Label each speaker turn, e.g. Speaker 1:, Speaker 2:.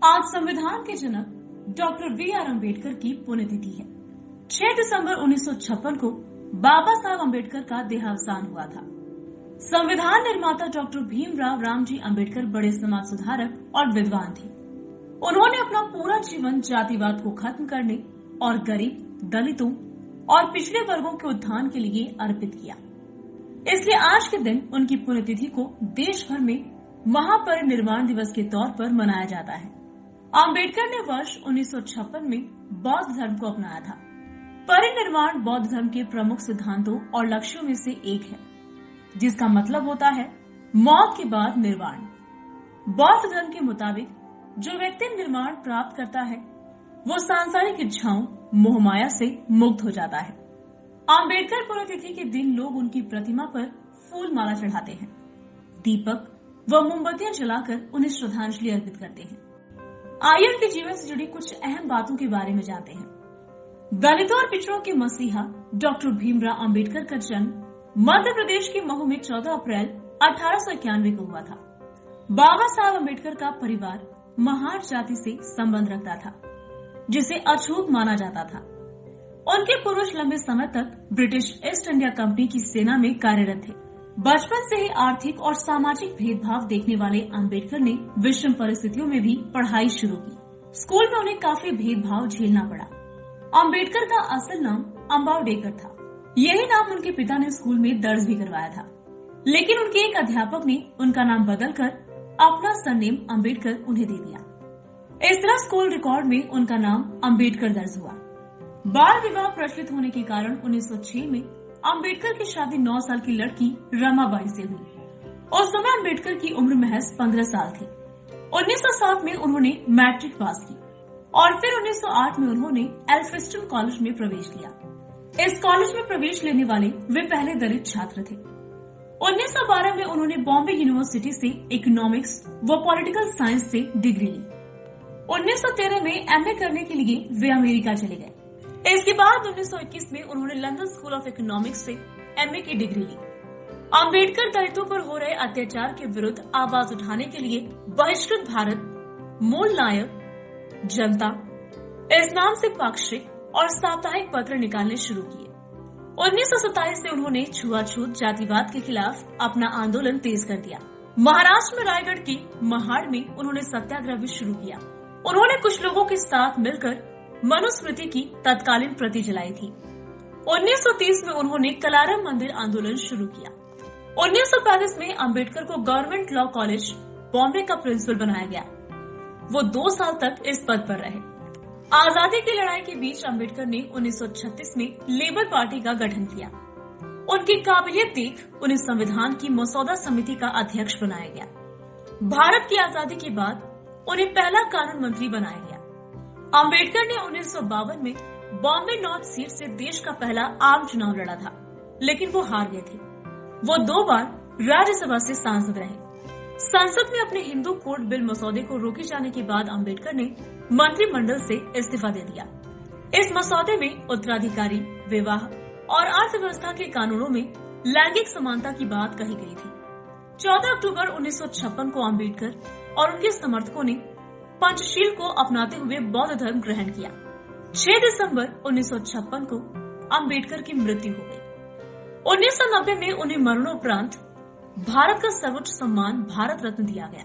Speaker 1: आज संविधान के जनक डॉक्टर बी.आर. अम्बेडकर की पुण्यतिथि है। 6 दिसंबर 1956 को बाबा साहब अम्बेडकर का देहावसान हुआ था। संविधान निर्माता डॉक्टर भीमराव रामजी अम्बेडकर बड़े समाज सुधारक और विद्वान थे। उन्होंने अपना पूरा जीवन जातिवाद को खत्म करने और गरीब, दलितों और पिछड़े वर्गों के उत्थान के लिए अर्पित किया। इसलिए आज के दिन उनकी पुण्यतिथि को देश भर में महापरिनिर्वाण दिवस के तौर पर मनाया जाता है। अम्बेडकर ने वर्ष 1956 में बौद्ध धर्म को अपनाया था। परिनिर्वाण बौद्ध धर्म के प्रमुख सिद्धांतों और लक्ष्यों में से एक है, जिसका मतलब होता है मौत के बाद निर्वाण। बौद्ध धर्म के मुताबिक जो व्यक्ति निर्वाण प्राप्त करता है वो सांसारिक इच्छाओं, मोहमाया से मुक्त हो जाता है। अम्बेडकर पुण्यतिथि के दिन लोग उनकी प्रतिमा पर फूल माला चढ़ाते हैं, दीपक व मोमबत्तियां जलाकर उन्हें श्रद्धांजलि अर्पित करते हैं। आइए उनके जीवन से जुड़ी कुछ अहम बातों के बारे में जानते हैं। दलितों और पिछड़ों के मसीहा डॉक्टर भीमराव अम्बेडकर का जन्म मध्य प्रदेश के महू में 14 अप्रैल 1891 को हुआ था। बाबा साहब अम्बेडकर का परिवार महार जाति से संबंध रखता था, जिसे अछूत माना जाता था। उनके पूर्वज लंबे समय तक ब्रिटिश ईस्ट इंडिया कंपनी की सेना में कार्यरत थे। बचपन से ही आर्थिक और सामाजिक भेदभाव देखने वाले अम्बेडकर ने विषम परिस्थितियों में भी पढ़ाई शुरू की। स्कूल में उन्हें काफी भेदभाव झेलना पड़ा। अम्बेडकर का असल नाम अम्बावडेकर था। यही नाम उनके पिता ने स्कूल में दर्ज भी करवाया था, लेकिन उनके एक अध्यापक ने उनका नाम बदलकर अपना सरनेम अम्बेडकर उन्हें दे दिया। इस तरह स्कूल रिकॉर्ड में उनका नाम अम्बेडकर दर्ज हुआ। बाल विवाह प्रचलित होने के कारण 1906 में अम्बेडकर की शादी 9 साल की लड़की रमाबाई से हुई। उस समय अम्बेडकर की उम्र महज 15 साल थी। 1907 में उन्होंने मैट्रिक पास की और फिर 1908 में उन्होंने एल्फिंस्टन कॉलेज में प्रवेश लिया। इस कॉलेज में प्रवेश लेने वाले वे पहले दलित छात्र थे। 1912 में उन्होंने बॉम्बे यूनिवर्सिटी से इकोनॉमिक्स व पॉलिटिकल साइंस से डिग्री ली। 1913 में एमए करने के लिए वे अमेरिका चले गए। इसके बाद 1921 में उन्होंने लंदन स्कूल ऑफ इकोनॉमिक्स से एमए की डिग्री ली। अम्बेडकर दलितों पर हो रहे अत्याचार के विरुद्ध आवाज उठाने के लिए बहिष्कृत भारत, मूल नायक, जनता इस नाम से पाक्षिक और साप्ताहिक पत्र निकालने शुरू किए। 1927 से उन्होंने छुआछूत जातिवाद के खिलाफ अपना आंदोलन तेज कर दिया। महाराष्ट्र में रायगढ़ की महाड़ में उन्होंने सत्याग्रह भी शुरू किया। उन्होंने कुछ लोगों के साथ मिलकर मनुस्मृति की तत्कालीन प्रति जलाई थी। 1930 में उन्होंने कलारम मंदिर आंदोलन शुरू किया। 1935 में अम्बेडकर को गवर्नमेंट लॉ कॉलेज बॉम्बे का प्रिंसिपल बनाया गया। वो 2 साल तक इस पद पर रहे। आजादी की लड़ाई के बीच अम्बेडकर ने 1936 में लेबर पार्टी का गठन किया। उनकी काबिलियत देख उन्हें संविधान की मसौदा समिति का अध्यक्ष बनाया गया। भारत की आजादी के बाद उन्हें पहला कानून मंत्री बनाया गया। अम्बेडकर ने 1952 में बॉम्बे नॉर्थ सीट से देश का पहला आम चुनाव लड़ा था, लेकिन वो हार गए थे। वो 2 बार राज्यसभा से सांसद रहे। संसद में अपने हिंदू कोड बिल मसौदे को रोके जाने के बाद अम्बेडकर ने मंत्रिमंडल से इस्तीफा दे दिया। इस मसौदे में उत्तराधिकारी, विवाह और अर्थव्यवस्था के कानूनों में लैंगिक समानता की बात कही गई थी। 14 अक्टूबर 1956 को अम्बेडकर और उनके समर्थकों ने पंचशील को अपनाते हुए बौद्ध धर्म ग्रहण किया। 6 दिसंबर 1956 को अम्बेडकर की मृत्यु हो गई। 1990 में उन्हें मरणोपरांत भारत का सर्वोच्च सम्मान भारत रत्न दिया गया।